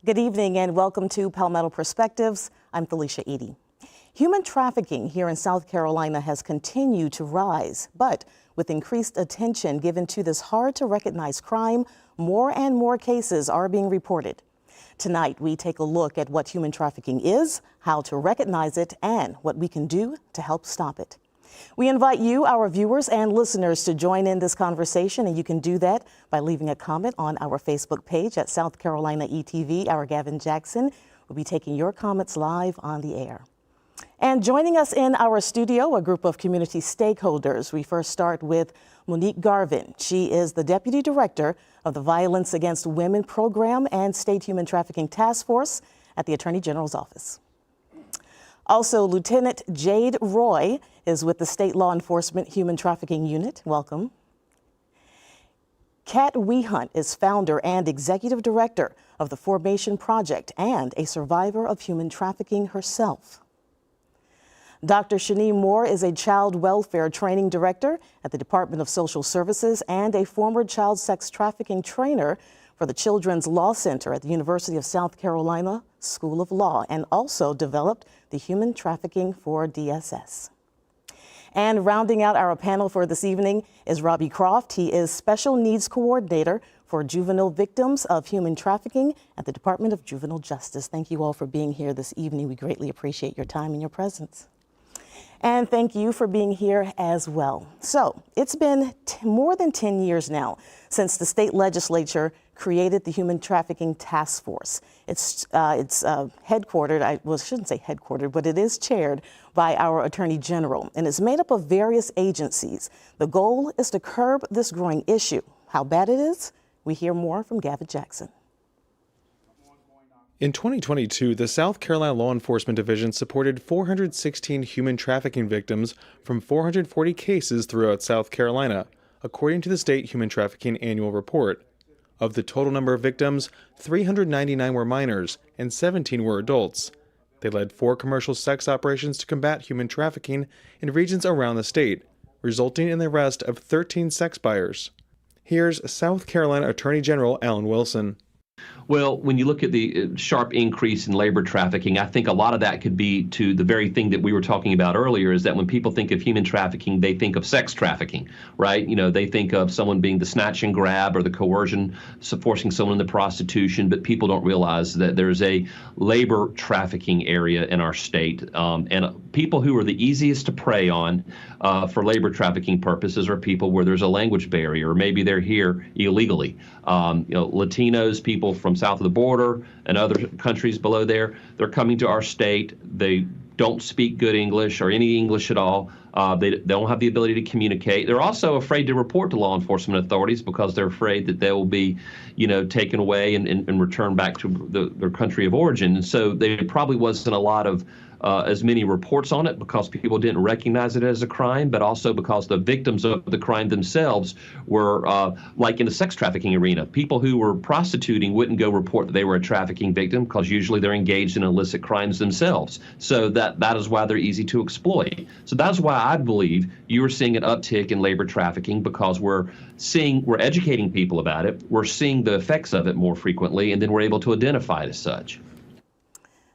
Good evening and welcome to Palmetto Perspectives. I'm Felicia Edie. Human trafficking here in South Carolina has continued to rise, but with increased attention given to this hard to recognize crime, more and more cases are being reported. Tonight, we take a look at what human trafficking is, how to recognize it, and what we can do to help stop it. We invite you, our viewers and listeners, to join in this conversation, and you can do that by leaving a comment on our Facebook page at South Carolina ETV. Our Gavin Jackson will be taking your comments live on the air. And joining us in our studio, a group of community stakeholders. We first start with Monique Garvin. She is the Deputy Director of the Violence Against Women Program and State Human Trafficking Task Force at the Attorney General's Office. Also, Lieutenant Jade Roy is with the State Law Enforcement Human Trafficking Unit. Welcome. Kat Wehunt is founder and executive director of the Formation Project and a survivor of human trafficking herself. Dr. Shani Moore is a child welfare training director at the Department of Social Services and a former child sex trafficking trainer for the Children's Law Center at the University of South Carolina School of Law, and also developed the Human Trafficking for DSS. And rounding out our panel for this evening is Robbie Croft. He is Special Needs Coordinator for Juvenile Victims of Human Trafficking at the Department of Juvenile Justice. Thank you all for being here this evening. We greatly appreciate your time and your presence. And thank you for being here as well. So it's been more than 10 years now since the state legislature created the Human Trafficking Task Force. It's headquartered, I shouldn't say headquartered, but it is chaired by our Attorney General, and it's made up of various agencies. The goal is to curb this growing issue. How bad it is? We hear more from Gavin Jackson. In 2022, the South Carolina Law Enforcement Division supported 416 human trafficking victims from 440 cases throughout South Carolina, according to the State Human Trafficking Annual Report. Of the total number of victims, 399 were minors and 17 were adults. They led 4 commercial sex operations to combat human trafficking in regions around the state, resulting in the arrest of 13 sex buyers. Here's South Carolina Attorney General Alan Wilson. Well, when you look at the sharp increase in labor trafficking, I think a lot of that could be to the very thing that we were talking about earlier, is that when people think of human trafficking, they think of sex trafficking, right? You know, they think of someone being the snatch and grab or the coercion, forcing someone into prostitution, but people don't realize that there's a labor trafficking area in our state. And people who are the easiest to prey on for labor trafficking purposes are people where there's a language barrier, or maybe they're here illegally. Latinos, people from south of the border and other countries below there, they're coming to our state. They don't speak good English or any English at all. They don't have the ability to communicate. They're also afraid to report to law enforcement authorities because they're afraid that they will be, taken away and returned back to their country of origin. And so there probably wasn't a lot of as many reports on it because people didn't recognize it as a crime, but also because the victims of the crime themselves were like in the sex trafficking arena. People who were prostituting wouldn't go report that they were a trafficking victim because usually they're engaged in illicit crimes themselves. So that is why they're easy to exploit. So that's why I believe you are seeing an uptick in labor trafficking, because we're educating people about it, we're seeing the effects of it more frequently, and then we're able to identify it as such.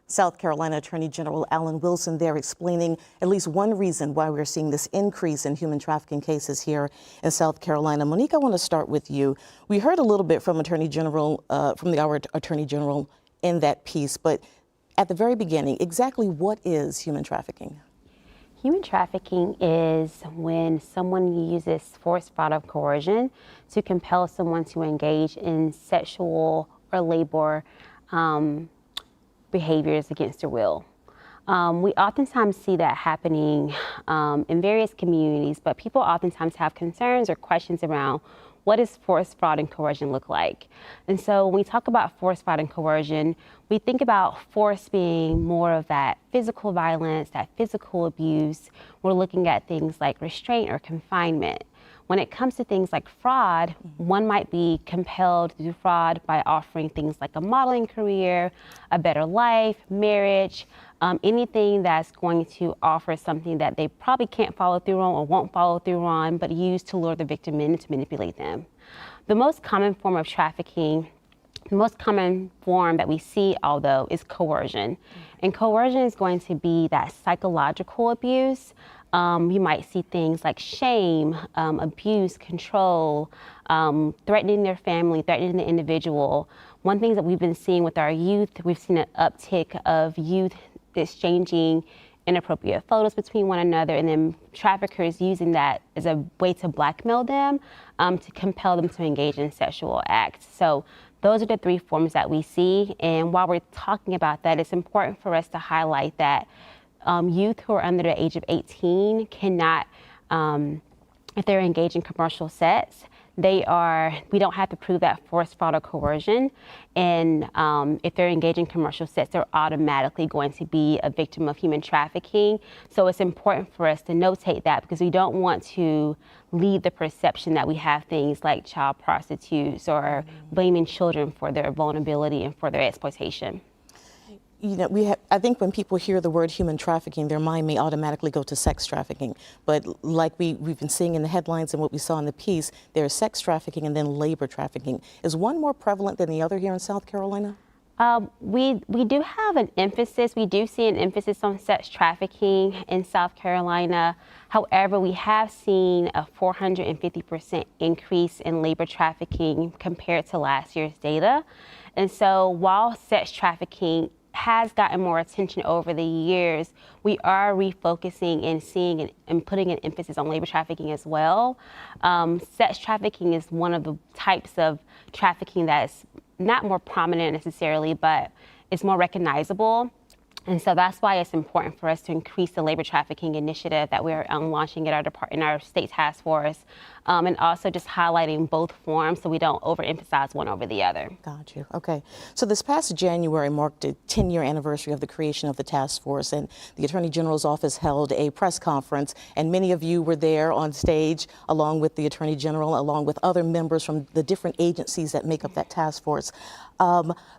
South Carolina Attorney General Alan Wilson there explaining at least one reason why we're seeing this increase in human trafficking cases here in South Carolina. Monique, I want to start with you. We heard a little bit from our Attorney General in that piece, but at the very beginning, exactly what is human trafficking? Human trafficking is when someone uses force, fraud, or coercion to compel someone to engage in sexual or labor behaviors against their will. We oftentimes see that happening in various communities, but people oftentimes have concerns or questions around what does force, fraud, and coercion look like? And so when we talk about force, fraud, and coercion, we think about force being more of that physical violence, that physical abuse. We're looking at things like restraint or confinement. When it comes to things like fraud, one might be compelled to do fraud by offering things like a modeling career, a better life, marriage, anything that's going to offer something that they probably can't follow through on or won't follow through on, but use to lure the victim in to manipulate them. The most common form of trafficking The most common form that we see, although, is coercion. And coercion is going to be that psychological abuse. You might see things like shame, abuse, control, threatening their family, threatening the individual. One thing that we've been seeing with our youth, we've seen an uptick of youth exchanging inappropriate photos between one another, and then traffickers using that as a way to blackmail them, to compel them to engage in sexual acts. So those are the three forms that we see. And while we're talking about that, it's important for us to highlight that youth who are under the age of 18 cannot, if they're engaged in commercial sex, we don't have to prove that force, fraud, or coercion. And if they're engaged in commercial sex, they're automatically going to be a victim of human trafficking. So it's important for us to notate that, because we don't want to lead the perception that we have things like child prostitutes or blaming children for their vulnerability and for their exploitation. You know, I think when people hear the word human trafficking, their mind may automatically go to sex trafficking. But like we've been seeing in the headlines and what we saw in the piece, there's sex trafficking and then labor trafficking. Is one more prevalent than the other here in South Carolina? We do have an emphasis. We do see an emphasis on sex trafficking in South Carolina. However, we have seen a 450% increase in labor trafficking compared to last year's data. And so while sex trafficking has gotten more attention over the years, we are refocusing and seeing and putting an emphasis on labor trafficking as well. Sex trafficking is one of the types of trafficking that is not more prominent necessarily, but it's more recognizable. And so that's why it's important for us to increase the labor trafficking initiative that we're launching at in our state task force, and also just highlighting both forms so we don't overemphasize one over the other. Got you. Okay. So this past January marked a 10-year anniversary of the creation of the task force, and the Attorney General's office held a press conference, and many of you were there on stage along with the Attorney General, along with other members from the different agencies that make up that task force.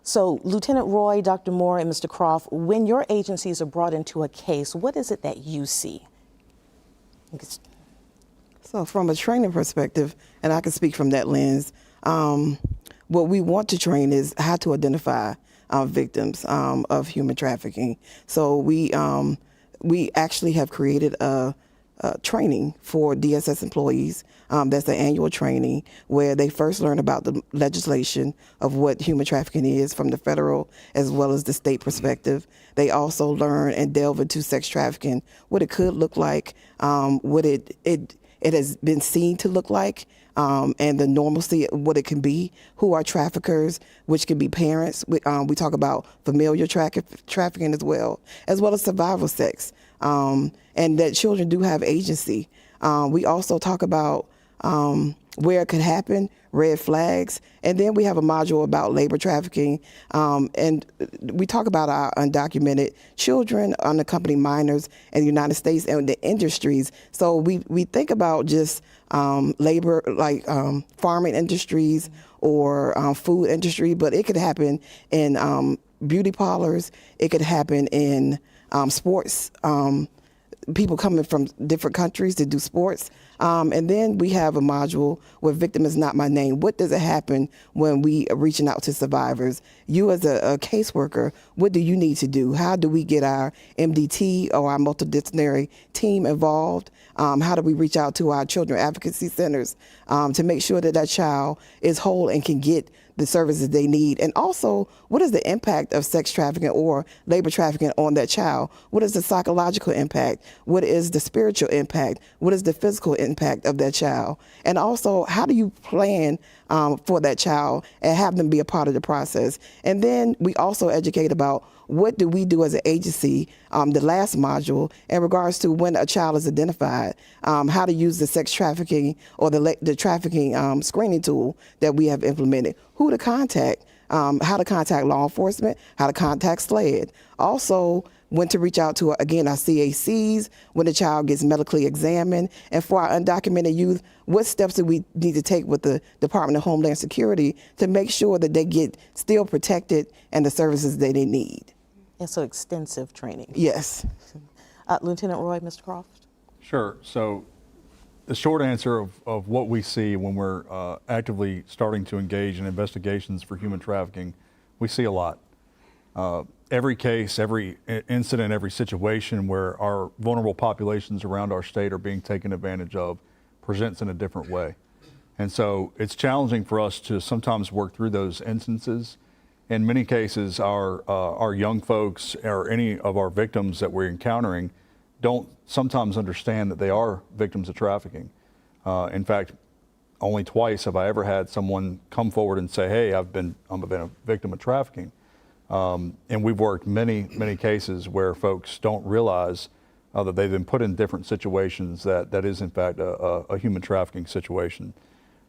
So Lieutenant Roy, Dr. Moore, and Mr. Croft, when your agencies are brought into a case, what is it that you see? So from a training perspective, and I can speak from that lens, what we want to train is how to identify victims of human trafficking. So we actually have created a training for DSS employees. That's an annual training where they first learn about the legislation of what human trafficking is from the federal as well as the state perspective. They also learn and delve into sex trafficking, what it could look like, what it has been seen to look like, and the normalcy, what it can be, who are traffickers, which can be parents. We talk about familial trafficking as well as survival sex, and that children do have agency. We also talk about where it could happen, red flags, and then we have a module about labor trafficking, and we talk about our undocumented children, unaccompanied minors in the United States and the industries. So we think about just labor, like farming industries or food industry, but it could happen in beauty parlors, it could happen in sports, people coming from different countries to do sports. And then we have a module where victim is not my name. What does it happen when we are reaching out to survivors? You as a caseworker, what do you need to do? How do we get our MDT or our multidisciplinary team involved? How do we reach out to our children advocacy centers to make sure that that child is whole and can get the services they need? And also, what is the impact of sex trafficking or labor trafficking on that child? What is the psychological impact? What is the spiritual impact? What is the physical impact of that child? And also, how do you plan for that child and have them be a part of the process? And then we also educate about what do we do as an agency, the last module, in regards to when a child is identified, how to use the sex trafficking or the trafficking screening tool that we have implemented, who to contact, how to contact law enforcement, how to contact SLED. Also, when to reach out to, again, our CACs, when the child gets medically examined. And for our undocumented youth, what steps do we need to take with the Department of Homeland Security to make sure that they get still protected and the services that they need? And so extensive training. Yes. Lieutenant Roy, Mr. Croft? Sure. So the short answer of what we see when we're actively starting to engage in investigations for human trafficking, we see a lot. Every case, every incident, every situation where our vulnerable populations around our state are being taken advantage of presents in a different way. And so it's challenging for us to sometimes work through those instances. In many cases, our young folks or any of our victims that we're encountering don't sometimes understand that they are victims of trafficking. In fact, only twice have I ever had someone come forward and say, hey, I've been a victim of trafficking. And we've worked many cases where folks don't realize that they've been put in different situations that is in fact a human trafficking situation.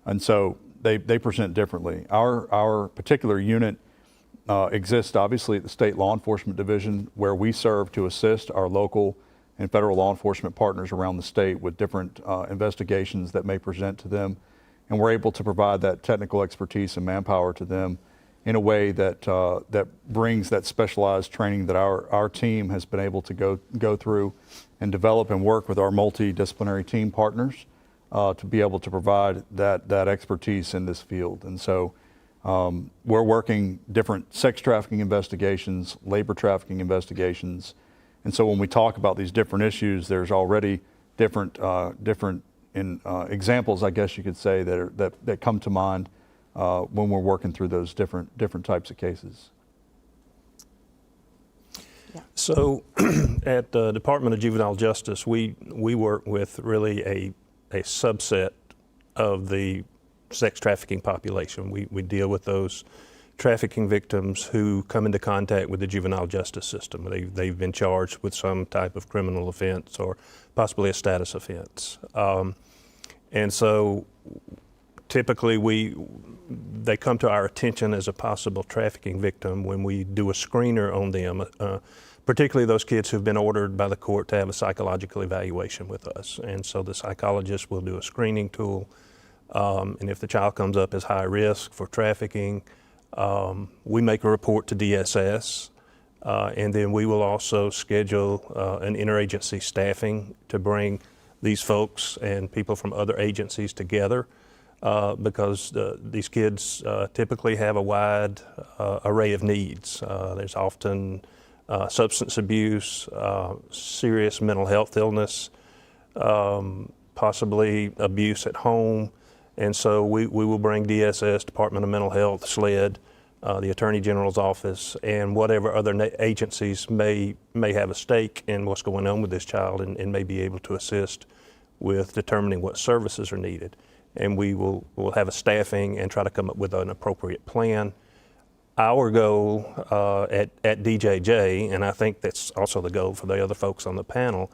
And so they present differently. Our particular unit exists obviously at the State Law Enforcement Division, where we serve to assist our local and federal law enforcement partners around the state with different investigations that may present to them. And we're able to provide that technical expertise and manpower to them in a way that that brings that specialized training that our team has been able to go through and develop and work with our multidisciplinary team partners to be able to provide that expertise in this field. And so we're working different sex trafficking investigations, labor trafficking investigations. And so when we talk about these different issues, there's already different examples, I guess you could say, that come to mind when we're working through those different types of cases. Yeah. So at the Department of Juvenile Justice, we work with really a subset of the sex trafficking population. We deal with those trafficking victims who come into contact with the juvenile justice system. They've been charged with some type of criminal offense or possibly a status offense. And so typically they come to our attention as a possible trafficking victim when we do a screener on them, particularly those kids who've been ordered by the court to have a psychological evaluation with us. And so the psychologist will do a screening tool, and if the child comes up as high risk for trafficking, we make a report to DSS, and then we will also schedule an interagency staffing to bring these folks and people from other agencies together because these kids typically have a wide array of needs. There's often substance abuse, serious mental health illness, possibly abuse at home. And so we will bring DSS, Department of Mental Health, SLED, the Attorney General's office, and whatever other agencies may have a stake in what's going on with this child and may be able to assist with determining what services are needed. And we'll have a staffing and try to come up with an appropriate plan. Our goal at DJJ, and I think that's also the goal for the other folks on the panel,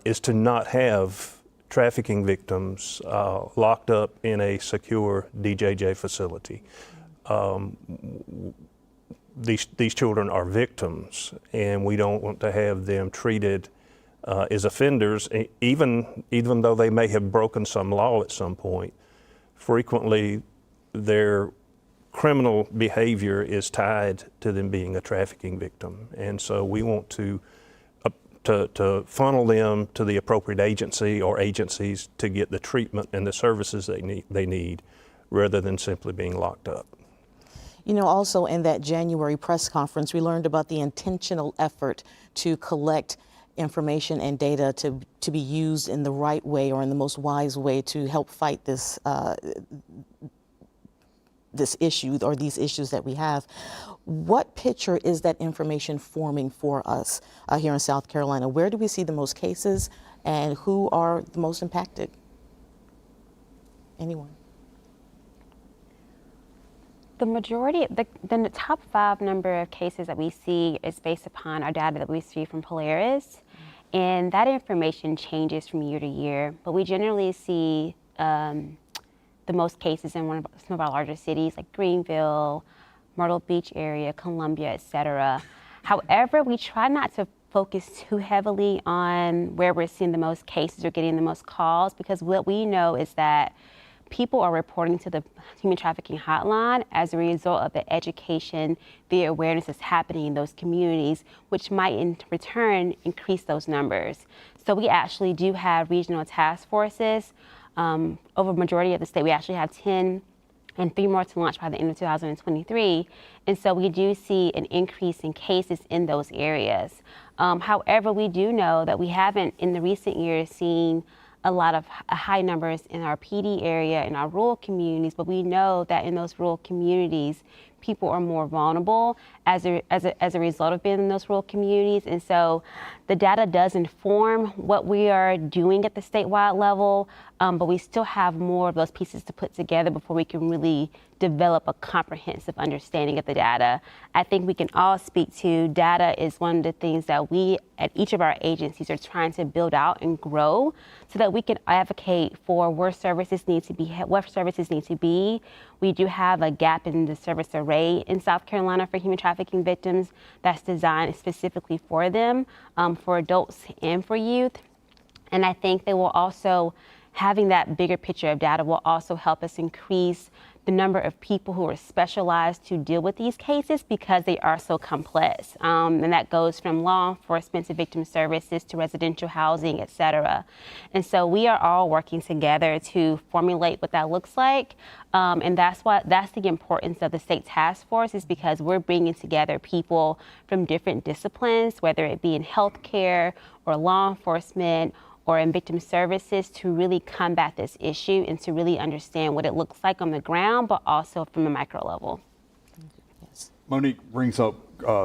is to not have trafficking victims locked up in a secure DJJ facility. These children are victims, and we don't want to have them treated as offenders, even though they may have broken some law at some point. Frequently, their criminal behavior is tied to them being a trafficking victim, and so we want to funnel them to the appropriate agency or agencies to get the treatment and the services they need, rather than simply being locked up. You know, also in that January press conference, we learned about the intentional effort to collect information and data to be used in the right way or in the most wise way to help fight this this issue or these issues that we have. What picture is that information forming for us here in South Carolina? Where do we see the most cases and who are the most impacted? Anyone? The majority, the top 5 number of cases that we see is based upon our data that we see from Polaris. And that information changes from year to year, but we generally see the most cases in some of our larger cities like Greenville, Myrtle Beach area, Columbia, et cetera. However, we try not to focus too heavily on where we're seeing the most cases or getting the most calls, because what we know is that people are reporting to the human trafficking hotline as a result of the education, the awareness that's happening in those communities, which might in return increase those numbers. So we actually do have regional task forces over the majority of the state. We actually have 10 and 3 more to launch by the end of 2023. And so we do see an increase in cases in those areas. However, we do know that we haven't in the recent years seen a lot of high numbers in our PD area, in our rural communities, but we know that in those rural communities, people are more vulnerable as a result of being in those rural communities. And so the data does inform what we are doing at the statewide level, but we still have more of those pieces to put together before we can really develop a comprehensive understanding of the data. I think we can all speak to data is one of the things that we at each of our agencies are trying to build out and grow so that we can advocate for where services need to be, what services need to be. We do have a gap in the service array in South Carolina for human trafficking victims that's designed specifically for them, for adults and for youth. And I think they will also, having that bigger picture of data will also help us increase the number of people who are specialized to deal with these cases because they are so complex. And that goes from law enforcement to victim services to residential housing, et cetera. And so we are all working together to formulate what that looks like. And that's the importance of the state task force, is because we're bringing together people from different disciplines, whether it be in healthcare or law enforcement or in victim services, to really combat this issue and to really understand what it looks like on the ground, but also from a micro level. Yes. Monique brings up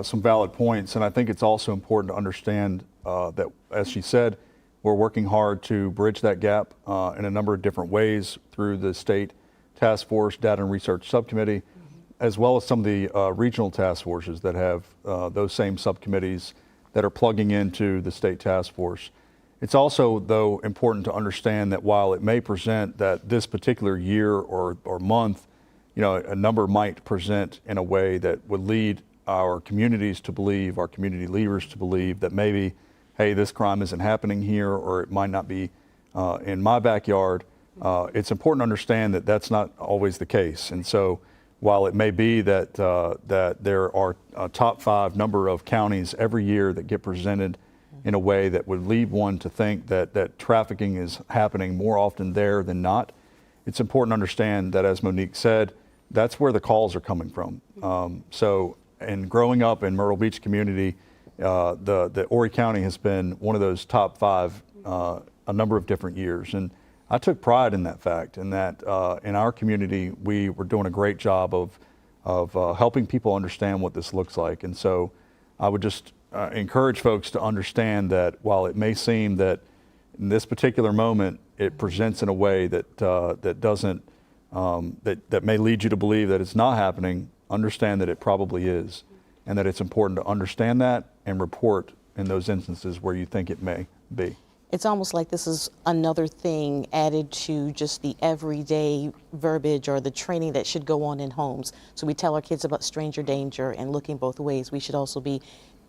some valid points, and I think it's also important to understand that, as she said, we're working hard to bridge that gap in a number of different ways through the State Task Force Data and Research Subcommittee, as well as some of the regional task forces that have those same subcommittees that are plugging into the State Task Force. It's also, though, important to understand that while it may present that this particular year or month, a number might present in a way that would lead our communities to believe, our community leaders to believe that maybe, hey, this crime isn't happening here, or it might not be in my backyard. It's important to understand that that's not always the case. And so while it may be that there are a top 5 number of counties every year that get presented in a way that would lead one to think that trafficking is happening more often there than not, it's important to understand that, as Monique said, that's where the calls are coming from. So, and growing up in Myrtle Beach community, the Horry County has been one of those top 5 a number of different years. And I took pride in that fact, and that in our community, we were doing a great job of helping people understand what this looks like. And so I would just encourage folks to understand that while it may seem that in this particular moment it presents in a way that that may lead you to believe that it's not happening, understand that it probably is, and that it's important to understand that and report in those instances where you think it may be. It's almost like this is another thing added to just the everyday verbiage or the training that should go on in homes. So we tell our kids about stranger danger and looking both ways. We should also be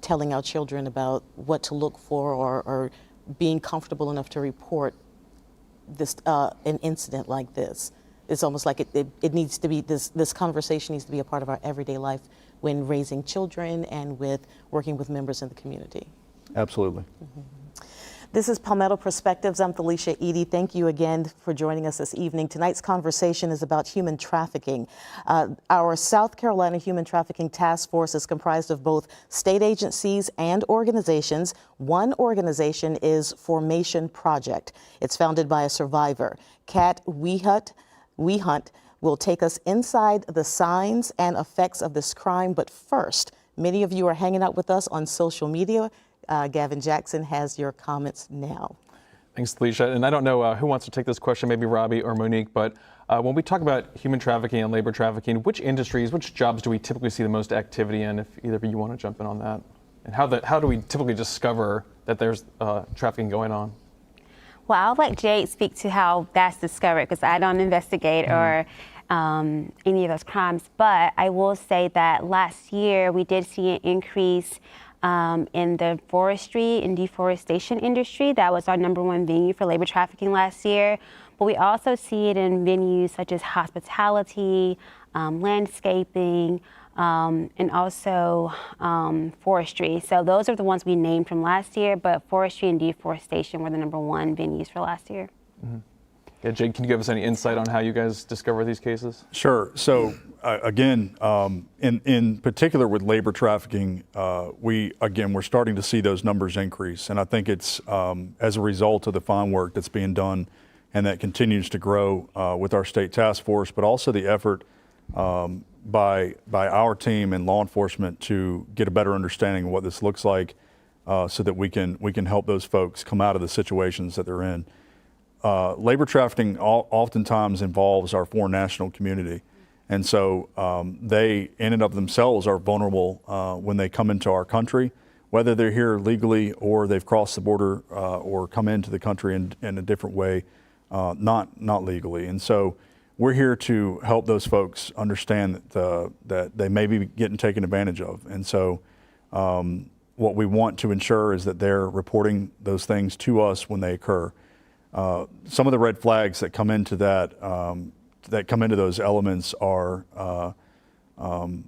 telling our children about what to look for, or being comfortable enough to report this an incident like this. It's almost like it needs to be, this conversation needs to be a part of our everyday life when raising children and with working with members in the community. Absolutely. Mm-hmm. This is Palmetto Perspectives. I'm Felicia Edie. Thank you again for joining us this evening. Tonight's conversation is about human trafficking. Our South Carolina Human Trafficking Task Force is comprised of both state agencies and organizations. One organization is Formation Project. It's founded by a survivor. Kat Wehunt will take us inside the signs and effects of this crime. But first, many of you are hanging out with us on social media. Gavin Jackson has your comments now. Thanks, Felicia. And I don't know who wants to take this question, maybe Robbie or Monique, but when we talk about human trafficking and labor trafficking, which industries, which jobs do we typically see the most activity in, if either of you want to jump in on that? And how do we typically discover that there's trafficking going on? Well, I'll let Jade speak to how that's discovered, because I don't investigate or any of those crimes. But I will say that last year we did see an increase in the forestry and deforestation industry. That was our #1 venue for labor trafficking last year. but we also see it in venues such as hospitality, landscaping, and also forestry. So those are the ones we named from last year, but forestry and deforestation were the #1 venues for last year. Yeah, Jake, can you give us any insight on how you guys discover these cases? Sure. So again, in particular with labor trafficking, we're starting to see those numbers increase, and I think it's as a result of the fine work that's being done, and that continues to grow with our state task force, but also the effort by our team and law enforcement to get a better understanding of what this looks like, so that we can help those folks come out of the situations that they're in. Labor trafficking oftentimes involves our foreign national community. And so they in and of themselves are vulnerable when they come into our country, whether they're here legally or they've crossed the border or come into the country in a different way, not legally. And so we're here to help those folks understand that they may be getting taken advantage of. And so what we want to ensure is that they're reporting those things to us when they occur. Some of the red flags that come into that come into those elements are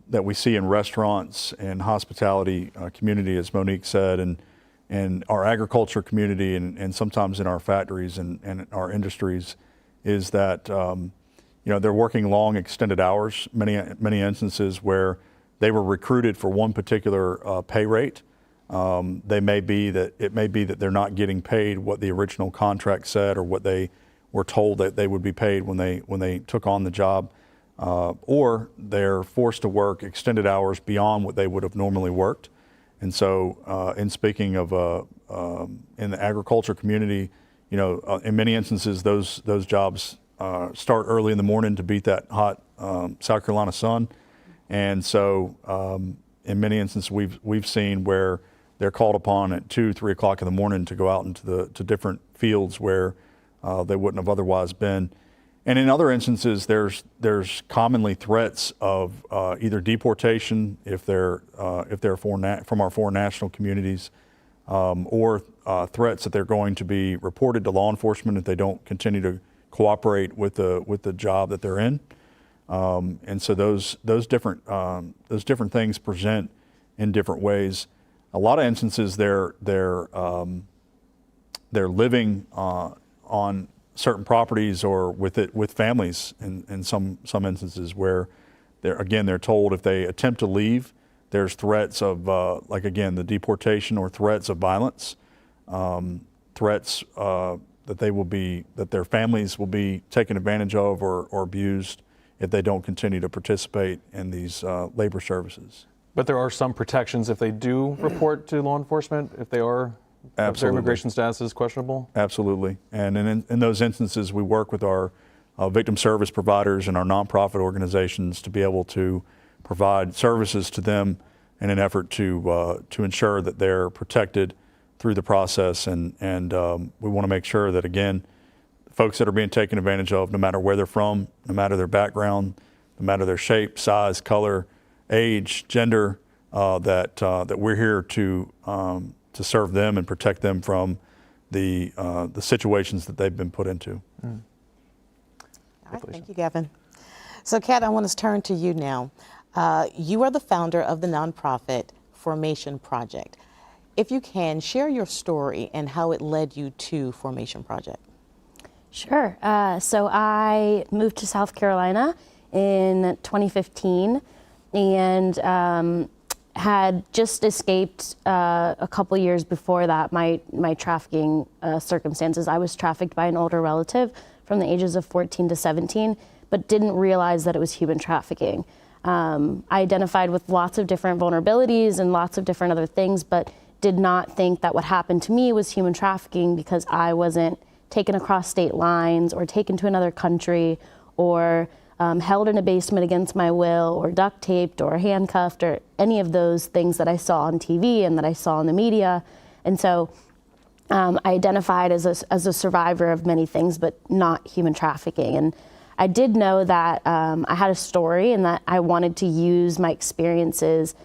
that we see in restaurants and hospitality community, as Monique said, and our agriculture community, and sometimes in our factories and our industries, is that they're working long, extended hours. Many instances where they were recruited for one particular pay rate. It may be that they're not getting paid what the original contract said or what they were told that they would be paid when they took on the job, or they're forced to work extended hours beyond what they would have normally worked. And so, in speaking of in the agriculture community, in many instances those jobs start early in the morning to beat that hot South Carolina sun, and so in many instances we've seen where they're called upon at 2, 3 o'clock in the morning to go out into to different fields where they wouldn't have otherwise been. And in other instances, there's commonly threats of either deportation if they're from our foreign national communities, or threats that they're going to be reported to law enforcement if they don't continue to cooperate with the job that they're in. And so those different things present in different ways. A lot of instances they're living on certain properties or with families in some instances where they're told if they attempt to leave, there's threats of the deportation or threats of violence, threats that their families will be taken advantage of or abused if they don't continue to participate in these labor services. But there are some protections if they do report to law enforcement, if their immigration status is questionable? Absolutely. And in those instances, we work with our victim service providers and our nonprofit organizations to be able to provide services to them in an effort to ensure that they're protected through the process. And we want to make sure that, again, folks that are being taken advantage of, no matter where they're from, no matter their background, no matter their shape, size, color, age, gender, that we're here to serve them and protect them from the situations that they've been put into. All right, thank you, Gavin. So, Kat, I want to turn to you now. You are the founder of the nonprofit Formation Project. If you can, share your story and how it led you to Formation Project. Sure. So I moved to South Carolina in 2015 and had just escaped a couple years before that my trafficking circumstances. I was trafficked by an older relative from the ages of 14 to 17, but didn't realize that it was human trafficking. I identified with lots of different vulnerabilities and lots of different other things, but did not think that what happened to me was human trafficking because I wasn't taken across state lines or taken to another country or held in a basement against my will or duct taped or handcuffed or any of those things that I saw on TV and that I saw in the media. And so I identified as a survivor of many things, but not human trafficking. And I did know that I had a story and that I wanted to use my experiences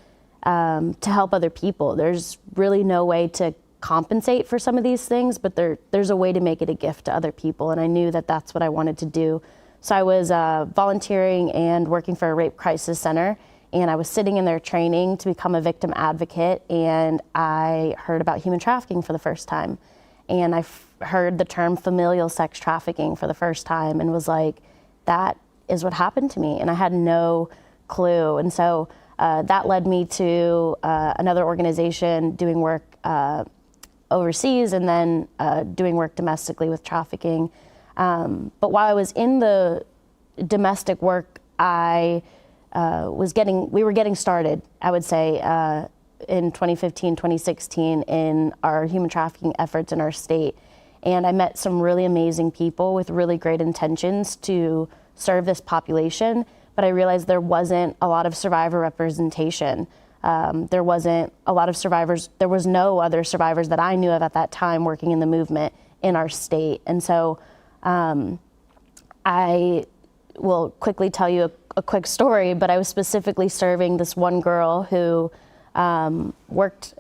to help other people. There's really no way to compensate for some of these things, but there's a way to make it a gift to other people. And I knew that that's what I wanted to do. So I was volunteering and working for a rape crisis center, and I was sitting in their training to become a victim advocate, and I heard about human trafficking for the first time. And I heard the term familial sex trafficking for the first time and was like, that is what happened to me. And I had no clue. And so that led me to another organization doing work overseas and then doing work domestically with trafficking. But while I was in the domestic work, we were getting started, I would say, in 2015, 2016 in our human trafficking efforts in our state. And I met some really amazing people with really great intentions to serve this population, but I realized there wasn't a lot of survivor representation. There wasn't a lot of survivors. There was no other survivors that I knew of at that time working in the movement in our state. And so I will quickly tell you a quick story, but I was specifically serving this one girl who worked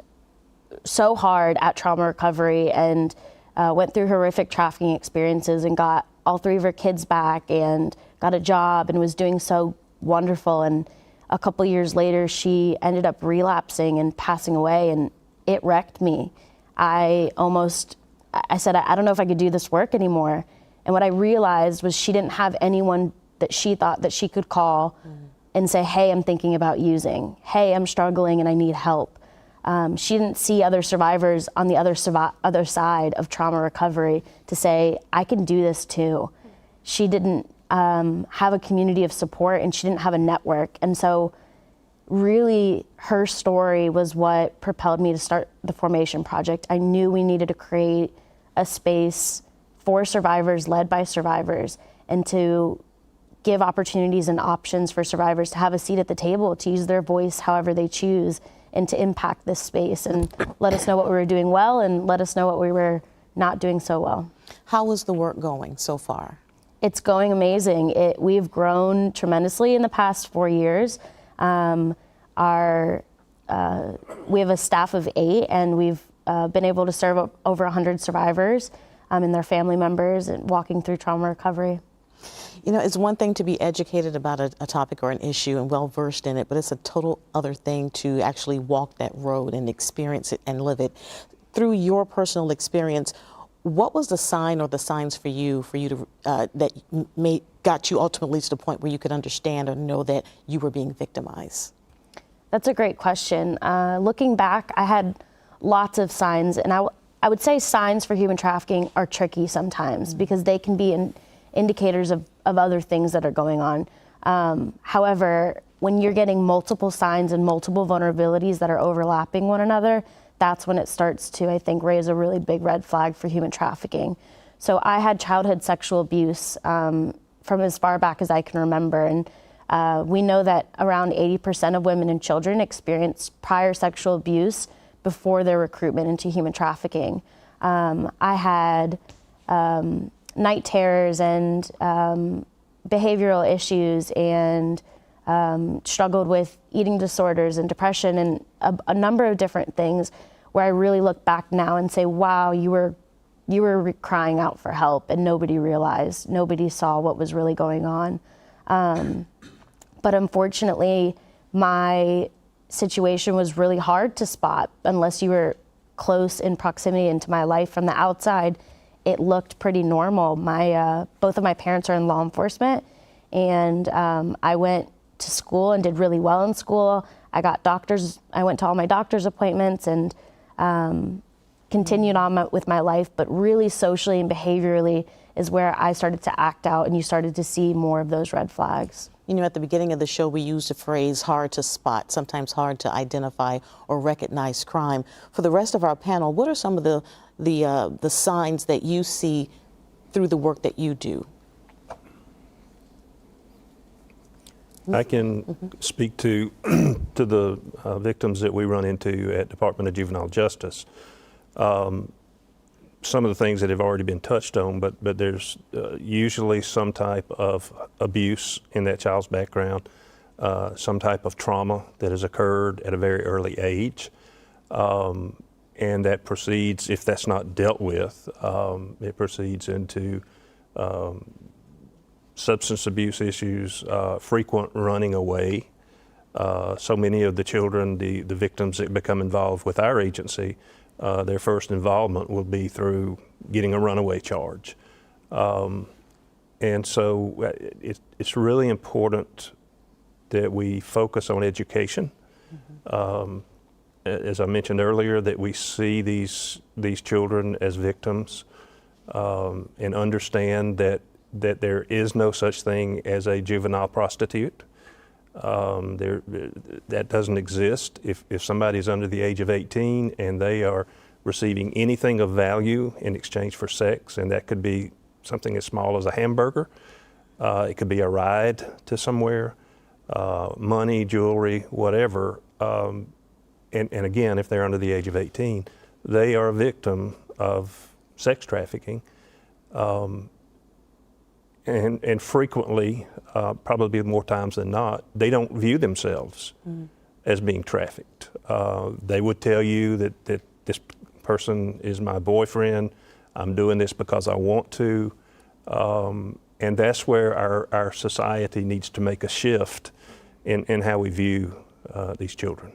so hard at trauma recovery and went through horrific trafficking experiences and got all 3 of her kids back and got a job and was doing so wonderful. And a couple years later, she ended up relapsing and passing away, and it wrecked me. I said, I don't know if I could do this work anymore. And what I realized was she didn't have anyone that she thought that she could call and say, hey, I'm thinking about using. Hey, I'm struggling and I need help. She didn't see other survivors on the other side of trauma recovery to say, I can do this too. She didn't have a community of support, and she didn't have a network. And so really her story was what propelled me to start the Formation Project. I knew we needed to create a space for survivors, led by survivors, and to give opportunities and options for survivors to have a seat at the table, to use their voice however they choose, and to impact this space and let us know what we were doing well and let us know what we were not doing so well. How is the work going so far? It's going amazing. We've grown tremendously in the past 4 years. We have a staff of 8, and we've been able to serve over 100 survivors and their family members and walking through trauma recovery. You know, it's one thing to be educated about a topic or an issue and well versed in it, but it's a total other thing to actually walk that road and experience it and live it. Through your personal experience, what was the sign or the signs for you to that got you ultimately to the point where you could understand or know that you were being victimized? That's a great question. Looking back, I had lots of signs, and I would say signs for human trafficking are tricky sometimes because they can be indicators of other things that are going on. However, when you're getting multiple signs and multiple vulnerabilities that are overlapping one another, that's when it starts to, I think, raise a really big red flag for human trafficking. So I had childhood sexual abuse from as far back as I can remember. And we know that around 80% of women and children experience prior sexual abuse before their recruitment into human trafficking. I had night terrors and behavioral issues and struggled with eating disorders and depression and a number of different things where I really look back now and say, wow, you were crying out for help and nobody realized, nobody saw what was really going on. But unfortunately, my situation was really hard to spot unless you were close in proximity into my life. From the outside, it looked pretty normal. Both of my parents are in law enforcement, and I went to school and did really well in school. I went to all my doctor's appointments and continued on with my life, but really socially and behaviorally is where I started to act out, and you started to see more of those red flags. You know, at the beginning of the show, we used the phrase hard to spot, sometimes hard to identify or recognize crime. For the rest of our panel, what are some of the signs that you see through the work that you do? I can speak to the victims that we run into at Department of Juvenile Justice. Some of the things that have already been touched on, but there's usually some type of abuse in that child's background, some type of trauma that has occurred at a very early age. and that proceeds, if that's not dealt with, it proceeds into substance abuse issues, frequent running away. So many of the children, the victims that become involved with our agency, their first involvement will be through getting a runaway charge. And so it's really important that we focus on education. As I mentioned earlier, that we see these children as victims and understand that there is no such thing as a juvenile prostitute. That doesn't exist. If somebody's under the age of 18 and they are receiving anything of value in exchange for sex, and that could be something as small as a hamburger, it could be a ride to somewhere, money, jewelry, whatever. And again, if they're under the age of 18, they are a victim of sex trafficking. And frequently, probably more times than not, they don't view themselves as being trafficked. They would tell you that this person is my boyfriend, I'm doing this because I want to. And that's where our society needs to make a shift in how we view these children.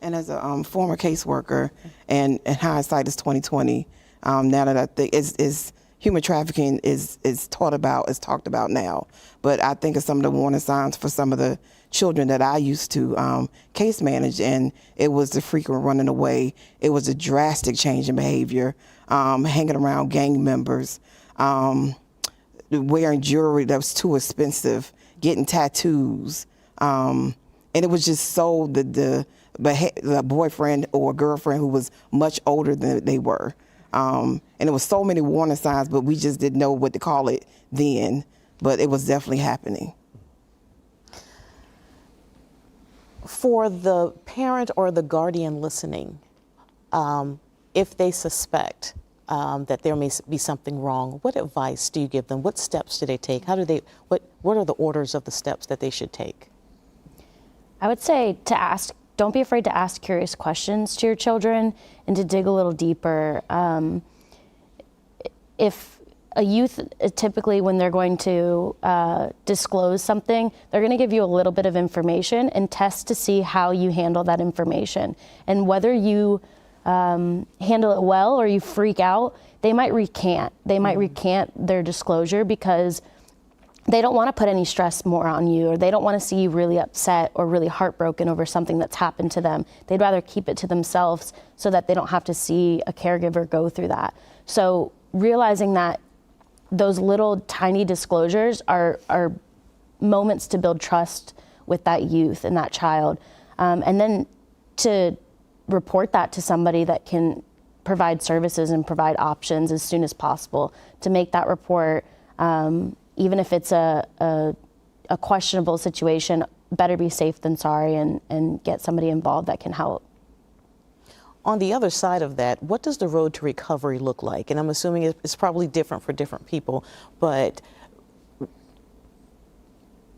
And as a former caseworker, and hindsight is 2020, now that I think is human trafficking is talked about now. But I think of some of the warning signs for some of the children that I used to case manage, and it was the frequent running away. It was a drastic change in behavior, hanging around gang members, wearing jewelry that was too expensive, getting tattoos, and it was just so the boyfriend or girlfriend who was much older than they were. And it was so many warning signs, but we just didn't know what to call it then, but it was definitely happening. For the parent or the guardian listening, if they suspect that there may be something wrong, what advice do you give them? What steps do they take? What are the orders of the steps that they should take? I would say don't be afraid to ask curious questions to your children and to dig a little deeper. If a youth, typically when they're going to disclose something, they're going to give you a little bit of information and test to see how you handle that information. And whether you handle it well or you freak out, they might recant. They might recant their disclosure because they don't want to put any stress more on you, or they don't want to see you really upset or really heartbroken over something that's happened to them. They'd rather keep it to themselves so that they don't have to see a caregiver go through that. So realizing that those little tiny disclosures are moments to build trust with that youth and that child. And then to report that to somebody that can provide services and provide options as soon as possible, to make that report. Even if it's a questionable situation, better be safe than sorry, and get somebody involved that can help. On the other side of that, what does the road to recovery look like? And I'm assuming it's probably different for different people, but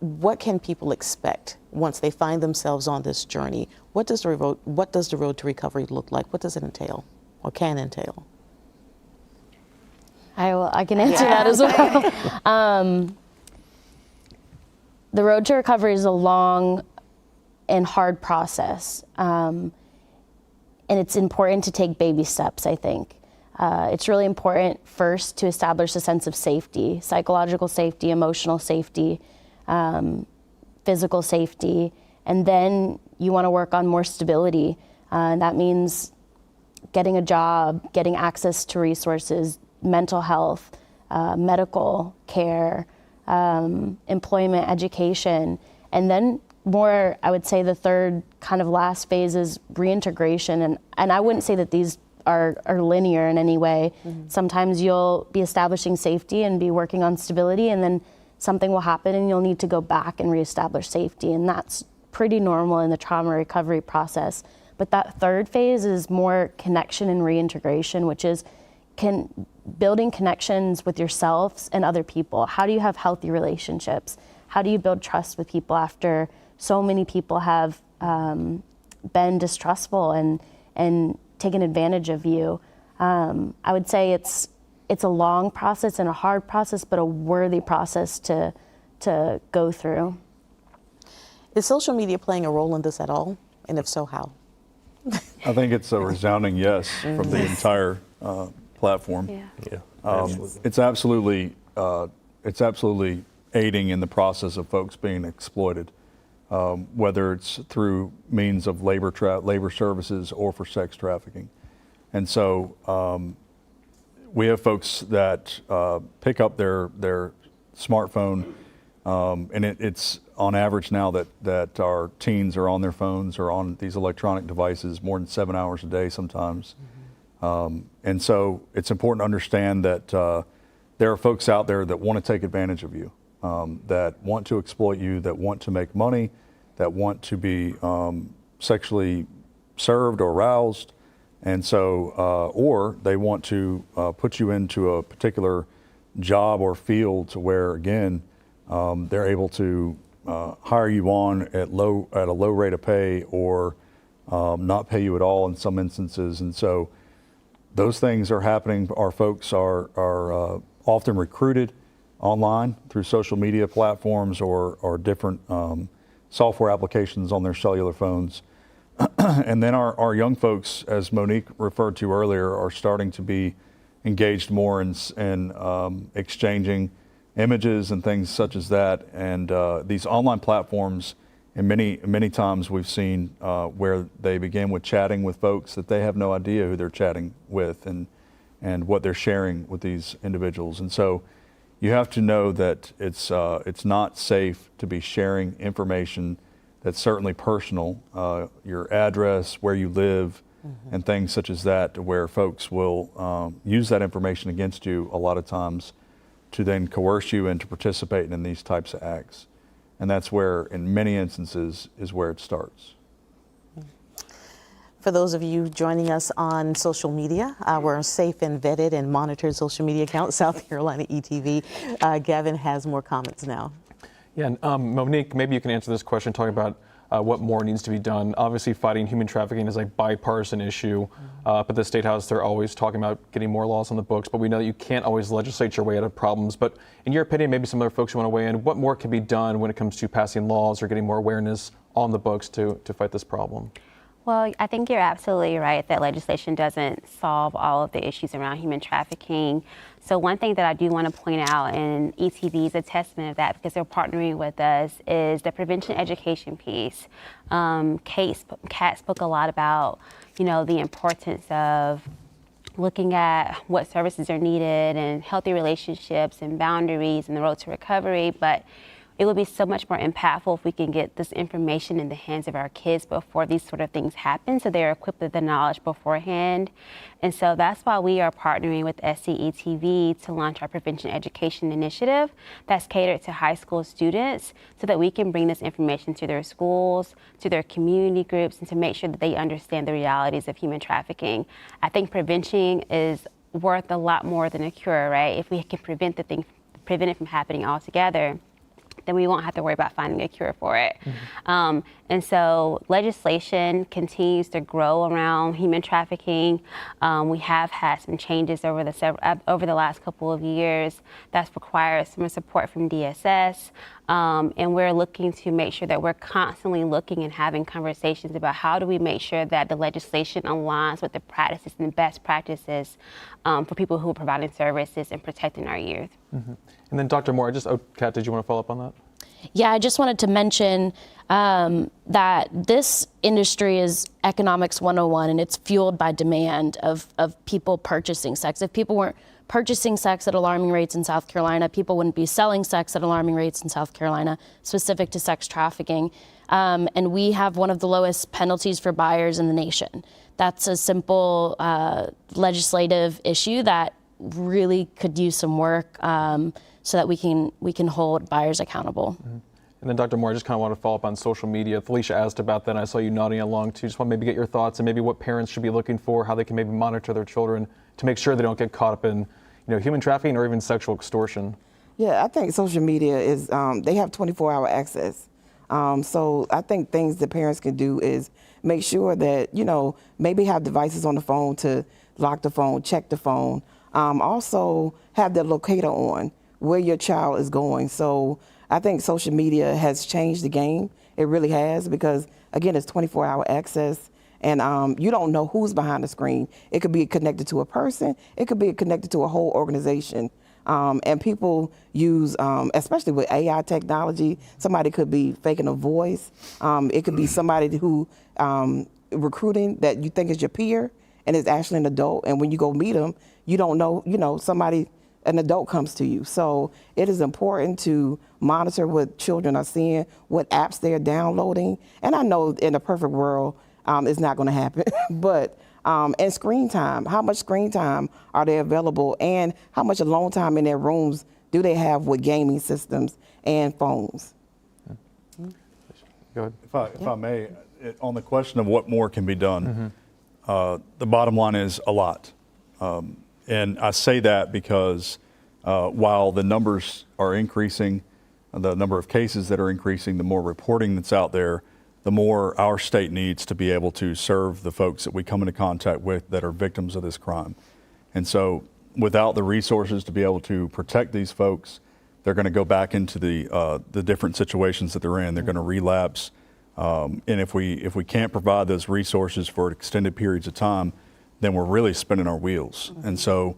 what can people expect once they find themselves on this journey? What does the road to recovery look like? What does it entail, or can entail? I can answer that as well. The road to recovery is a long and hard process. And it's important to take baby steps, I think. It's really important first to establish a sense of safety, psychological safety, emotional safety, physical safety, and then you want to work on more stability. That means getting a job, getting access to resources, mental health, medical care, employment, education, and then more, I would say the third kind of last phase is reintegration. And I wouldn't say that these are linear in any way. Mm-hmm. Sometimes you'll be establishing safety and be working on stability, and then something will happen and you'll need to go back and reestablish safety. And that's pretty normal in the trauma recovery process. But that third phase is more connection and reintegration, which is building connections with yourselves and other people. How do you have healthy relationships? How do you build trust with people after so many people have been distrustful and taken advantage of you. I would say it's a long process and a hard process, but a worthy process to go through. Is social media playing a role in this at all? And if so, how? I think it's a resounding yes from the entire platform. Yeah, absolutely. It's absolutely aiding in the process of folks being exploited, whether it's through means of labor services or for sex trafficking. And so we have folks that pick up their smartphone, and it's on average now that our teens are on their phones or on these electronic devices more than 7 hours a day sometimes. And so it's important to understand that there are folks out there that want to take advantage of you, that want to exploit you, that want to make money, that want to be sexually served or aroused. And so, or they want to put you into a particular job or field to where, again, they're able to hire you on at a low rate of pay or not pay you at all in some instances. And so those things are happening. Our folks are often recruited online through social media platforms or different software applications on their cellular phones. And then our young folks, as Monique referred to earlier, are starting to be engaged more in exchanging images and things such as that. And these online platforms, and many times we've seen where they begin with chatting with folks that they have no idea who they're chatting with and what they're sharing with these individuals. And so you have to know that it's not safe to be sharing information that's certainly personal, your address, where you live, and things such as that, where folks will use that information against you a lot of times to then coerce you into participating in these types of acts. And that's where, in many instances, is where it starts. For those of you joining us on social media, our safe and vetted and monitored social media account, South Carolina ETV. Gavin has more comments now. Yeah, and, Monique, maybe you can answer this question, talking about what more needs to be done. Obviously, fighting human trafficking is a bipartisan issue. But the State House, they're always talking about getting more laws on the books, but we know that you can't always legislate your way out of problems. But in your opinion, maybe some other folks who want to weigh in, what more can be done when it comes to passing laws or getting more awareness on the books to fight this problem? Well, I think you're absolutely right that legislation doesn't solve all of the issues around human trafficking. So one thing that I do want to point out, and ETV is a testament of that because they're partnering with us, is the prevention education piece. Kat spoke a lot about, the importance of looking at what services are needed and healthy relationships and boundaries and the road to recovery, but it would be so much more impactful if we can get this information in the hands of our kids before these sort of things happen, so they're equipped with the knowledge beforehand. And so that's why we are partnering with SCETV to launch our prevention education initiative that's catered to high school students so that we can bring this information to their schools, to their community groups, and to make sure that they understand the realities of human trafficking. I think prevention is worth a lot more than a cure, right? If we can prevent it from happening altogether, then we won't have to worry about finding a cure for it. And so legislation continues to grow around human trafficking. We have had some changes over the last couple of years that's required some support from DSS. And we're looking to make sure that we're constantly looking and having conversations about how do we make sure that the legislation aligns with the practices and best practices for people who are providing services and protecting our youth. And then Dr. Moore, Kat, did you want to follow up on that? Yeah, I just wanted to mention that this industry is economics 101, and it's fueled by demand of people purchasing sex. If people weren't purchasing sex at alarming rates in South Carolina, people wouldn't be selling sex at alarming rates in South Carolina, specific to sex trafficking. And we have one of the lowest penalties for buyers in the nation. That's a simple legislative issue that really could use some work so that we can hold buyers accountable. And then Dr. Moore, I just kind of want to follow up on social media. Felicia asked about that, and I saw you nodding along too. Just want to maybe get your thoughts and maybe what parents should be looking for, how they can maybe monitor their children to make sure they don't get caught up in human trafficking or even sexual extortion. Yeah, I think social media is, they have 24-hour access So I think things that parents can do is make sure that, maybe have devices on the phone to lock the phone, check the phone. Also have the locator on where your child is going. So I think social media has changed the game. It really has, because again, it's 24-hour access, and you don't know who's behind the screen. It could be connected to a person. It could be connected to a whole organization. And people use, especially with AI technology, somebody could be faking a voice. It could be somebody who recruiting that you think is your peer and is actually an adult. And when you go meet them, you don't know, an adult comes to you. So it is important to monitor what children are seeing, what apps they're downloading. And I know in a perfect world, it's not going to happen, but and screen time. How much screen time are they available, and how much alone time in their rooms do they have with gaming systems and phones? Go ahead. If I may, on the question of what more can be done, the bottom line is a lot. And I say that because while the numbers are increasing, the number of cases that are increasing, the more reporting that's out there, the more our state needs to be able to serve the folks that we come into contact with that are victims of this crime. And so without the resources to be able to protect these folks, they're going to go back into the different situations that they're in. They're going to relapse. And if we can't provide those resources for extended periods of time, then we're really spinning our wheels. And so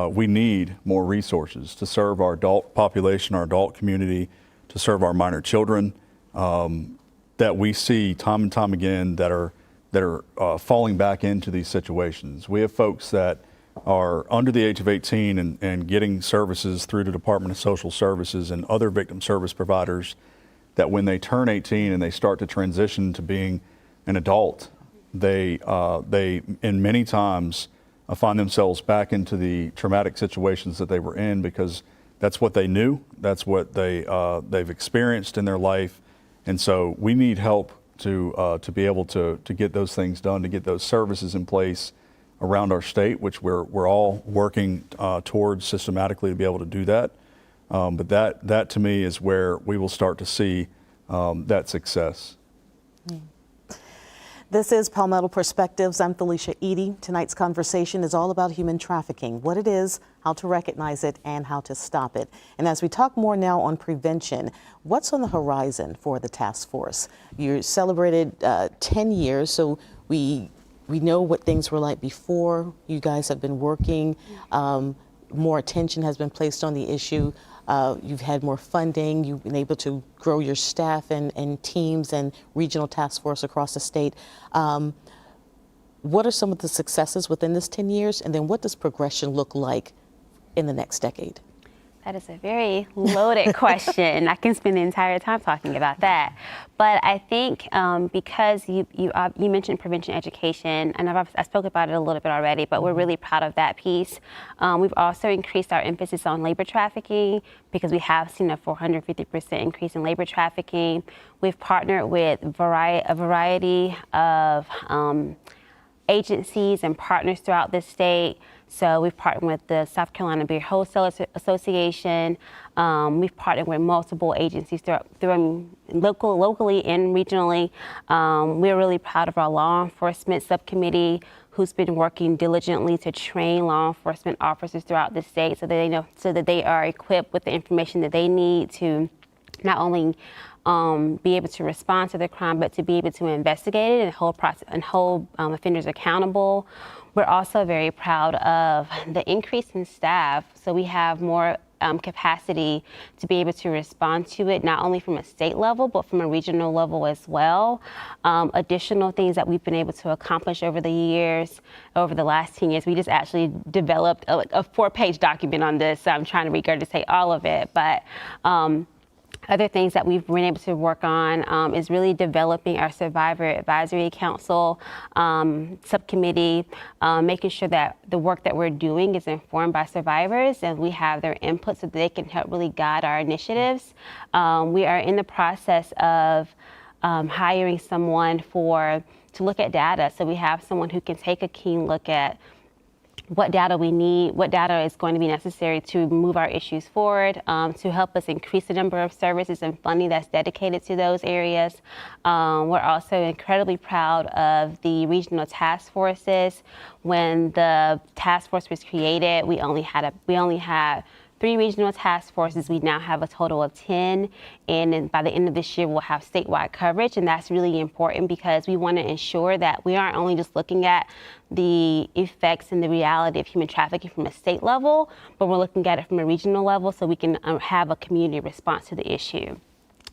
we need more resources to serve our adult population, our adult community, to serve our minor children that we see time and time again that are falling back into these situations. We have folks that are under the age of 18 and getting services through the Department of Social Services and other victim service providers, that when they turn 18 and they start to transition to being an adult, they in many times find themselves back into the traumatic situations that they were in, because that's what they knew, that's what they've experienced in their life. And so we need help to be able to get those things done, to get those services in place around our state, which we're all working towards systematically to be able to do that. But that to me is where we will start to see that success. This is Palmetto Perspectives. I'm Felicia Edie. Tonight's conversation is all about human trafficking, what it is, how to recognize it, and how to stop it. And as we talk more now on prevention, what's on the horizon for the task force? You celebrated 10 years, so we know what things were like before. You guys have been working. More attention has been placed on the issue. You've had more funding. You've been able to grow your staff and teams and regional task force across the state. What are some of the successes within this 10 years? And then what does progression look like in the next decade? That is a very loaded question. I can spend the entire time talking about that. But I think because you mentioned prevention education, and I spoke about it a little bit already, but we're really proud of that piece. We've also increased our emphasis on labor trafficking, because we have seen a 450% increase in labor trafficking. We've partnered with a variety of agencies and partners throughout the state. So we've partnered with the South Carolina Beer Wholesalers Association. We've partnered with multiple agencies locally and regionally. We're really proud of our law enforcement subcommittee, who's been working diligently to train law enforcement officers throughout the state so that they are equipped with the information that they need to not only be able to respond to the crime, but to be able to investigate it and hold offenders accountable. We're also very proud of the increase in staff. So we have more capacity to be able to respond to it, not only from a state level, but from a regional level as well. Additional things that we've been able to accomplish over the last 10 years, we just actually developed a 4-page document on this. So I'm trying to regurgitate all of it, but other things that we've been able to work on is really developing our Survivor Advisory Council subcommittee, making sure that the work that we're doing is informed by survivors and we have their input so that they can help really guide our initiatives. We are in the process of hiring someone to look at data. So we have someone who can take a keen look at what data we need, what data is going to be necessary to move our issues forward, to help us increase the number of services and funding that's dedicated to those areas. We're also incredibly proud of the regional task forces. When the task force was created, we only had 3 regional task forces. We now have a total of 10, and then by the end of this year, we'll have statewide coverage, and that's really important because we want to ensure that we aren't only just looking at the effects and the reality of human trafficking from a state level, but we're looking at it from a regional level so we can have a community response to the issue.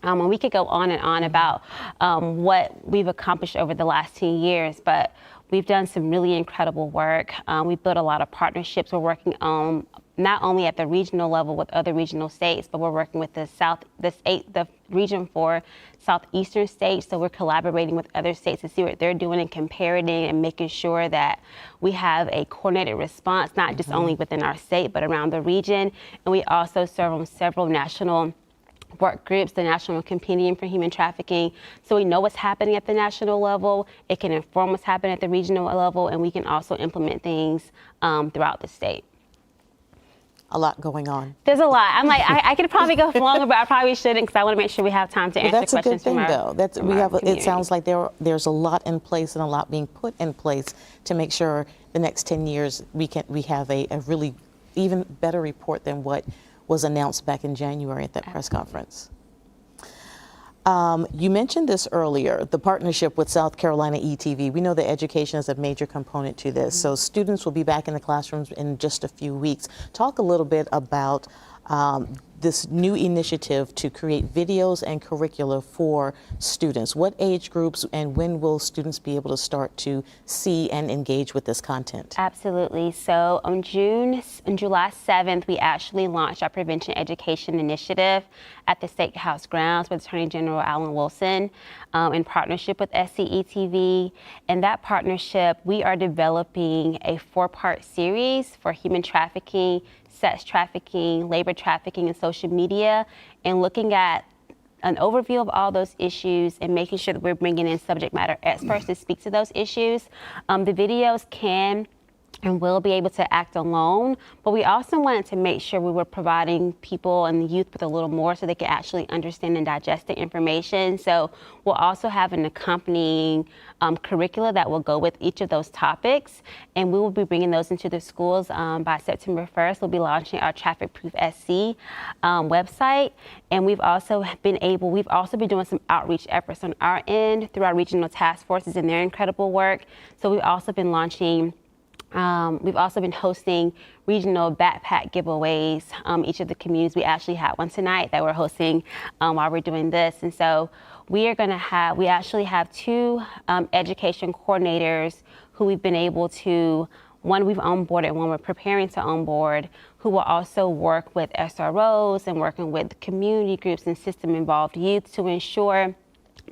And we could go on and on about what we've accomplished over the last 10 years, but we've done some really incredible work. We've built a lot of partnerships. We're working on not only at the regional level with other regional states, but we're working with the region for southeastern states. So we're collaborating with other states to see what they're doing and comparing and making sure that we have a coordinated response, not just only within our state, but around the region. And we also serve on several national work groups, the National Compendium for Human Trafficking, so we know what's happening at the national level. It can inform what's happening at the regional level, and we can also implement things throughout the state. A lot going on. There's a lot. I'm like, I could probably go longer, but I probably shouldn't because I want to make sure we have time to answer That's a good questions thing, from though. It sounds like there's a lot in place and a lot being put in place to make sure the next 10 years we have a really even better report than what was announced back in January at that press conference. You mentioned this earlier, the partnership with South Carolina ETV. We know that education is a major component to this. So students will be back in the classrooms in just a few weeks. Talk a little bit about this new initiative to create videos and curricula for students. What age groups and when will students be able to start to see and engage with this content? Absolutely. So on July 7th, we actually launched our Prevention Education Initiative at the State House grounds with Attorney General Alan Wilson in partnership with SCETV. In that partnership, we are developing a 4-part series for human trafficking, sex trafficking, labor trafficking, and social media, and looking at an overview of all those issues and making sure that we're bringing in subject matter experts to speak to those issues. The videos can and will be able to act alone, but we also wanted to make sure we were providing people and the youth with a little more so they can actually understand and digest the information. So we'll also have an accompanying curricula that will go with each of those topics, and we will be bringing those into the schools by September 1st. We'll be launching our Traffic Proof SC website, and we've also been doing some outreach efforts on our end through our regional task forces and their incredible work. So we've also been hosting regional backpack giveaways each of the communities. We actually had one tonight that we're hosting while we're doing this. And so we actually have 2 education coordinators who we've been able to, one we've onboarded, one we're preparing to onboard, who will also work with SROs and working with community groups and system involved youth to ensure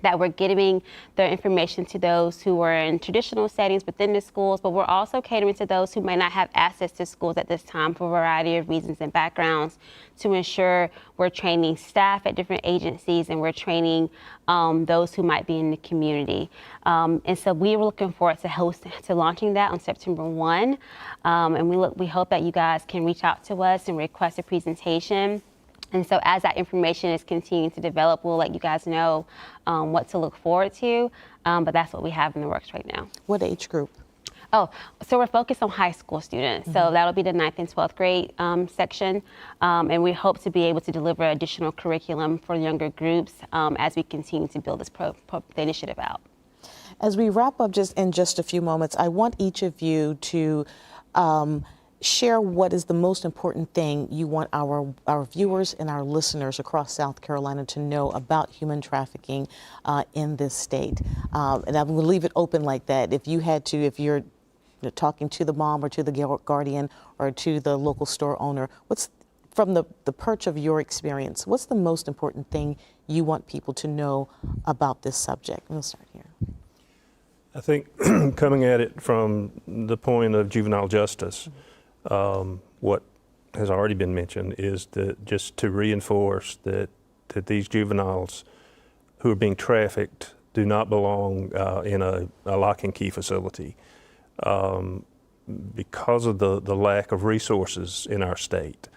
that we're giving the information to those who are in traditional settings within the schools, but we're also catering to those who might not have access to schools at this time for a variety of reasons and backgrounds, to ensure we're training staff at different agencies and we're training those who might be in the community. And so we were looking forward to launching that on September 1. And we hope that you guys can reach out to us and request a presentation. And so as that information is continuing to develop, we'll let you guys know what to look forward to, but that's what we have in the works right now. What age group? Oh, so we're focused on high school students. So that'll be the 9th and 12th grade section, and we hope to be able to deliver additional curriculum for younger groups as we continue to build this the initiative out. As we wrap up in just a few moments, I want each of you to share what is the most important thing you want our viewers and our listeners across South Carolina to know about human trafficking in this state. And I'm going to leave it open like that. If you're talking to the mom or to the guardian or to the local store owner, what's from the perch of your experience, what's the most important thing you want people to know about this subject? We'll start here. I think coming at it from the point of juvenile justice, what has already been mentioned is that just to reinforce that these juveniles who are being trafficked do not belong in a lock and key facility. because of the lack of resources in our state,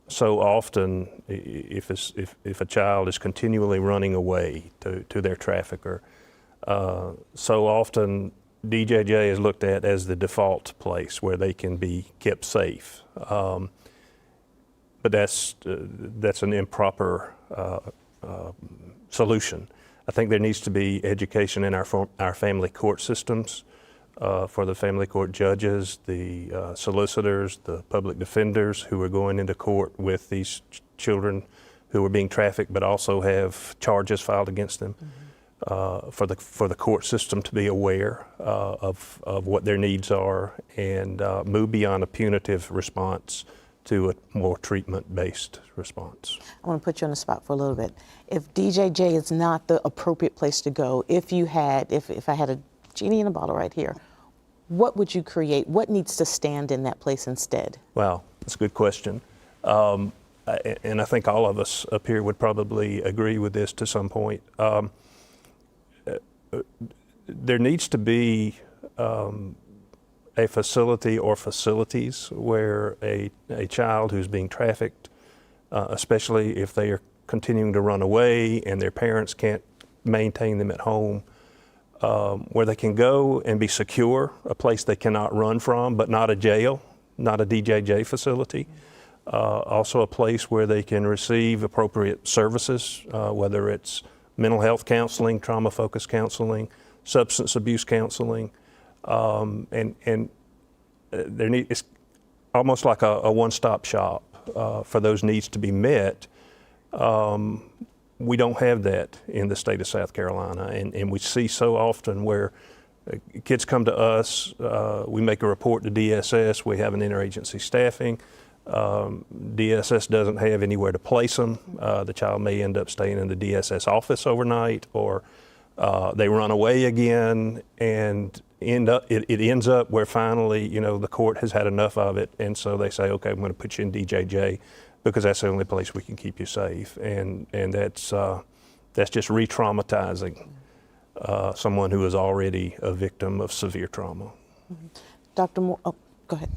so often if a child is continually running away to their trafficker, so often DJJ is looked at as the default place where they can be kept safe. But that's an improper solution. I think there needs to be education in our family court systems for the family court judges, the solicitors, the public defenders who are going into court with these children who are being trafficked but also have charges filed against them. For the court system to be aware of what their needs are and move beyond a punitive response to a more treatment-based response. I want to put you on the spot for a little bit. If DJJ is not the appropriate place to go, if I had a genie in a bottle right here, what would you create? What needs to stand in that place instead? Wow, that's a good question. And I think all of us up here would probably agree with this to some point. There needs to be a facility or facilities where a child who's being trafficked, especially if they are continuing to run away and their parents can't maintain them at home, where they can go and be secure, a place they cannot run from, but not a jail, not a DJJ facility. Also a place where they can receive appropriate services, whether it's mental health counseling, trauma-focused counseling, substance abuse counseling, it's almost like a one-stop shop for those needs to be met. We don't have that in the state of South Carolina, and we see so often where kids come to us, we make a report to DSS, we have an interagency staffing, DSS doesn't have anywhere to place them. The child may end up staying in the DSS office overnight, or they run away again, and it ends up where finally, the court has had enough of it, and so they say, okay, I'm going to put you in DJJ because that's the only place we can keep you safe, and that's just re-traumatizing someone who is already a victim of severe trauma. Dr. Moore, go ahead.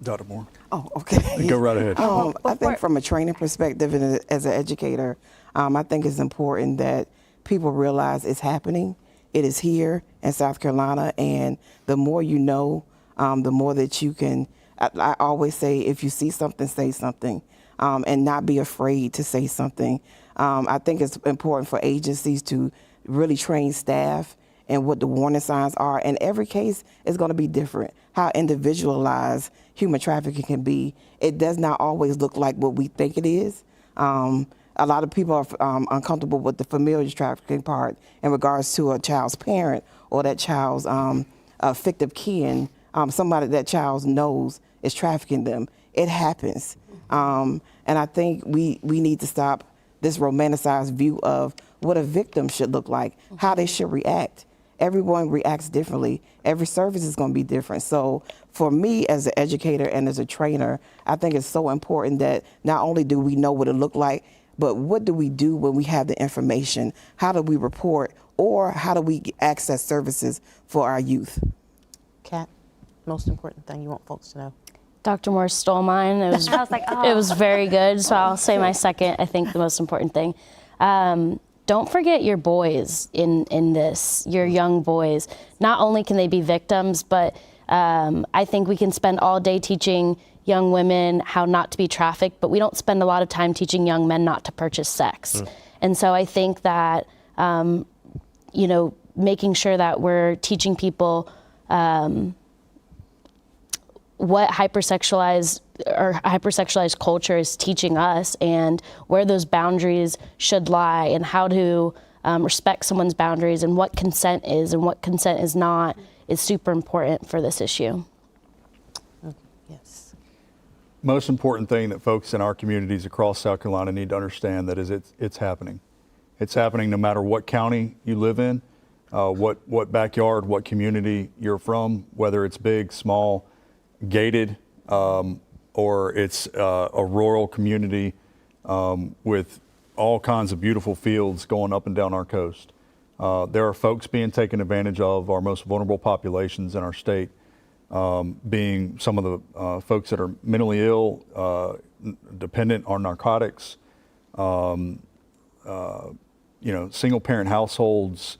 Dr. Moore. Oh, okay. Go right ahead. I think from a training perspective and as an educator, I think it's important that people realize it's happening. It is here in South Carolina, and the more you know, the more that you can. I always say, if you see something, say something, and not be afraid to say something. I think it's important for agencies to really train staff and what the warning signs are. And every case is going to be different. How individualized human trafficking can be. It does not always look like what we think it is. A lot of people are uncomfortable with the familiar trafficking part in regards to a child's parent or that child's fictive kin, somebody that child knows is trafficking them. It happens. And I think we need to stop this romanticized view of what a victim should look like, how they should react. Everyone reacts differently. Every service is going to be different. So for me as an educator and as a trainer, I think it's so important that not only do we know what it looked like, but what do we do when we have the information? How do we report, or how do we access services for our youth? Kat, most important thing you want folks to know? Dr. Moore stole mine. It was, I was like, oh. It was very good, so I'll say my second, I think the most important thing. Don't forget your boys in this, your young boys. Not only can they be victims, but I think we can spend all day teaching young women how not to be trafficked, but we don't spend a lot of time teaching young men not to purchase sex. And so I think that, making sure that we're teaching people what hypersexualized culture is teaching us, and where those boundaries should lie, and how to respect someone's boundaries, and what consent is and what consent is not, is super important for this issue. Yes. Most important thing that folks in our communities across South Carolina need to understand that is it's happening. It's happening no matter what county you live in, what backyard, what community you're from, whether it's big, small, gated, or it's a rural community with all kinds of beautiful fields going up and down our coast. There are folks being taken advantage of, our most vulnerable populations in our state, being some of the folks that are mentally ill, dependent on narcotics, single parent households,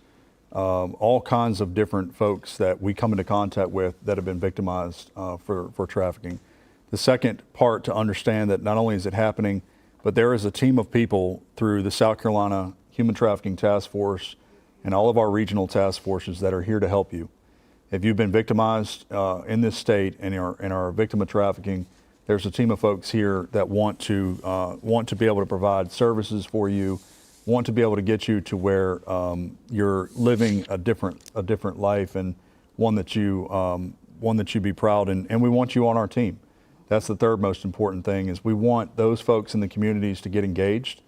all kinds of different folks that we come into contact with that have been victimized for trafficking. The second part to understand that not only is it happening, but there is a team of people through the South Carolina Human Trafficking Task Force and all of our regional task forces that are here to help you. If you've been victimized in this state and are a victim of trafficking, there's a team of folks here that want to be able to provide services for you, want to be able to get you to where you're living a different life, and one that you be proud in. And we want you on our team. That's the third most important thing, is we want those folks in the communities to get engaged.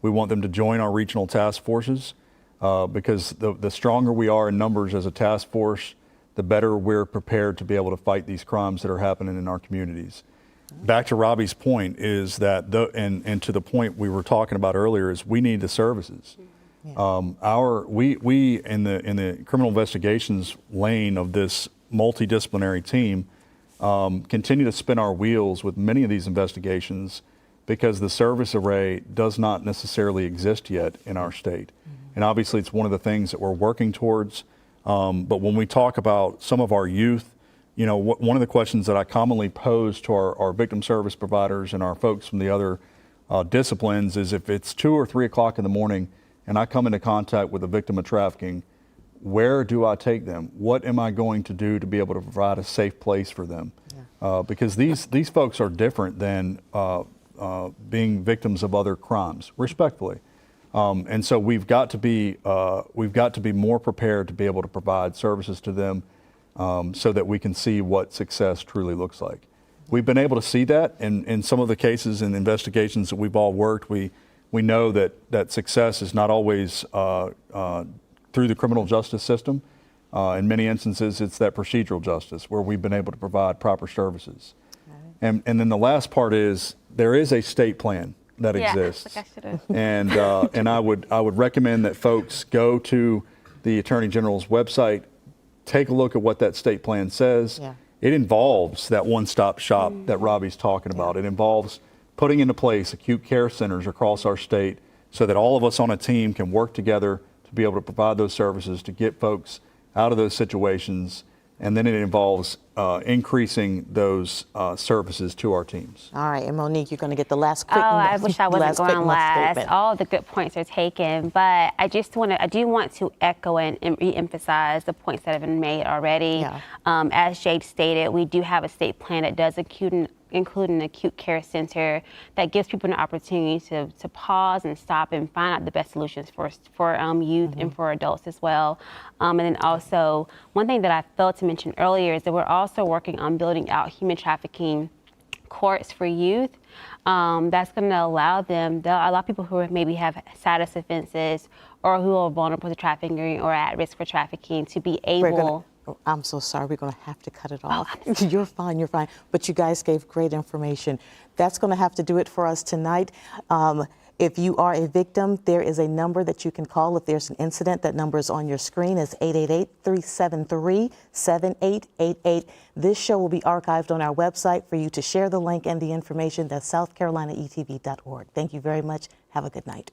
We want them to join our regional task forces because the stronger we are in numbers as a task force, the better we're prepared to be able to fight these crimes that are happening in our communities. Back to Robbie's point is that, and to the point we were talking about earlier, is we need the services. Yeah. We in the criminal investigations lane of this multidisciplinary team continue to spin our wheels with many of these investigations because the service array does not necessarily exist yet in our state. And obviously it's one of the things that we're working towards. But when we talk about some of our youth, one of the questions that I commonly pose to our victim service providers and our folks from the other disciplines is, if it's 2 or 3 o'clock in the morning and I come into contact with a victim of trafficking, where do I take them? What am I going to do to be able to provide a safe place for them? Yeah. Because these folks are different than being victims of other crimes, respectfully. And so we've got to be more prepared to be able to provide services to them so that we can see what success truly looks like. We've been able to see that in some of the cases and investigations that we've all worked. We know that success is not always through the criminal justice system. In many instances, it's that procedural justice where we've been able to provide proper services. Right. And then the last part is there is a state plan that exists. And I would recommend that folks go to the Attorney General's website, take a look at what that state plan says. Yeah. It involves that one-stop shop that Robbie's talking about. It involves putting into place acute care centers across our state so that all of us on a team can work together to be able to provide those services to get folks out of those situations. And then it involves increasing those services to our teams. All right, and Monique, you're going to get the last quick. I wish I wasn't going last. Statement. All the good points are taken, but I do want to echo and re-emphasize the points that have been made already. Yeah. As Jade stated, we do have a state plan that does include an acute care center that gives people an opportunity to pause and stop and find out the best solutions for youth and for adults as well. And then also, one thing that I failed to mention earlier is that we're also working on building out human trafficking courts for youth. That's going to allow people who maybe have status offenses or who are vulnerable to trafficking or at risk for trafficking to be able. I'm so sorry, we're going to have to cut it off. You're fine. But you guys gave great information. That's going to have to do it for us tonight. If you are a victim, there is a number that you can call if there's an incident. That number is on your screen. It's 888-373-7888. This show will be archived on our website for you to share the link and the information. That's southcarolinaetv.org. Thank you very much. Have a good night.